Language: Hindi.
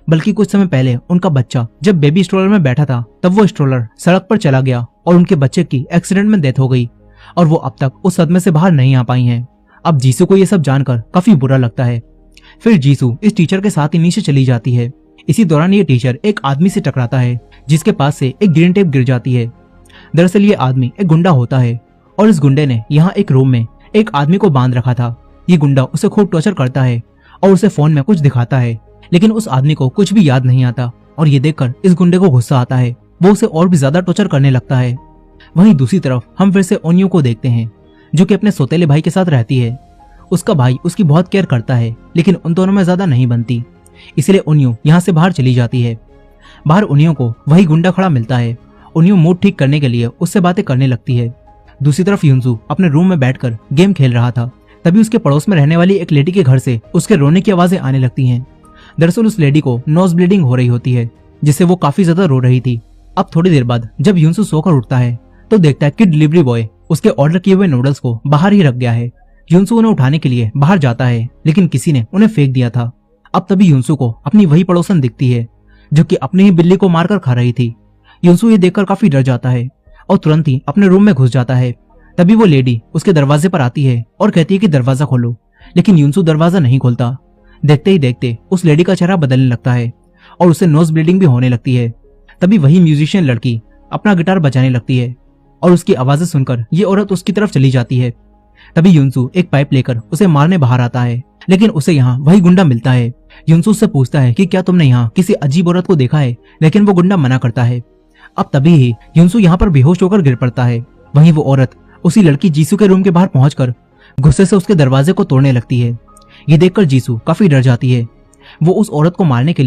बल्कि कुछ समय पहले उनका बच्चा जब बेबी स्ट्रोलर में बैठा था तब वो स्ट्रोलर सड़क पर चला गया और उनके बच्चे की एक्सीडेंट में डेथ हो गई और वो अब तक उस सदमे से बाहर नहीं आ पाई हैं। अब जीसू को ये सब जानकर काफी बुरा लगता है। फिर जीसू इस टीचर के साथ ही नीचे चली जाती है। इसी दौरान ये टीचर एक आदमी से टकराता है जिसके पास से एक ग्रीन टेप गिर जाती है। दरअसल ये आदमी एक गुंडा होता है और इस गुंडे ने यहाँ एक रूम में एक आदमी को बांध रखा था। ये गुंडा उसे खूब टॉर्चर करता है और उसे फोन में कुछ दिखाता है, लेकिन उस आदमी को कुछ भी याद नहीं आता और ये देखकर इस गुंडे को गुस्सा आता है। वो उसे और भी ज्यादा टॉर्चर करने लगता है। वहीं दूसरी तरफ हम फिर से ओनियो को देखते हैं जो कि अपने सौतेले भाई के साथ रहती है। उसका भाई उसकी बहुत केयर करता है, लेकिन उन दोनों में ज्यादा नहीं बनती, इसलिए ओनियो यहाँ से बाहर चली जाती है। बाहर ओनियो को वही गुंडा खड़ा मिलता है। ओनियो मूड ठीक करने के लिए उससे बातें करने लगती है। दूसरी तरफ युनसू अपने रूम में बैठकर गेम खेल रहा था। तभी उसके पड़ोस में रहने वाली एक लेडी के घर से उसके रोने की आवाजें आने लगती हैं। दरअसल उस लेडी को नोज ब्लीडिंग हो रही होती है, जिससे वो काफी ज्यादा रो रही थी। अब थोड़ी देर बाद जब युनसू सोकर उठता है तो देखता है कि डिलीवरी बॉय उसके ऑर्डर किए हुए नूडल्स को बाहर ही रख गया है। युनसू उन्हें उठाने के लिए बाहर जाता है, लेकिन किसी ने उन्हें फेंक दिया था। अब तभी युनसू को अपनी वही पड़ोसन दिखती है जो कि अपनी ही बिल्ली को मारकर खा रही थी। युनसू ये देखकर काफी डर जाता है और तुरंत ही अपने रूम में घुस जाता है। तभी वो लेडी उसके दरवाजे पर आती है और कहती है कि दरवाजा खोलो, लेकिन युनसू दरवाजा नहीं खोलता। देखते ही देखते उस लेडी का चेहरा बदलने लगता है और उसे नोज ब्लीडिंग भी होने लगती है। तभी वही म्यूजिशियन लड़की अपना गिटार बजाने लगती है और उसकी आवाजें सुनकर ये औरत उसकी तरफ चली जाती है। तभी युनसू एक पाइप लेकर उसे मारने बाहर आता है, लेकिन उसे यहाँ वही गुंडा मिलता है। युनसू उससे पूछता है कि क्या तुमने यहाँ किसी अजीब औरत को देखा है, लेकिन वो गुंडा मना करता है। अब तभी ही युनसू यहाँ पर बेहोश होकर गिर पड़ता है। वहीं वो औरत उसी लड़की जीसू के रूम के बाहर पहुंचकर गुस्से से उसके दरवाजे को तोड़ने लगती है। ये देखकर जीसू काफी डर जाती है। वो उस औरत को मारने के लिए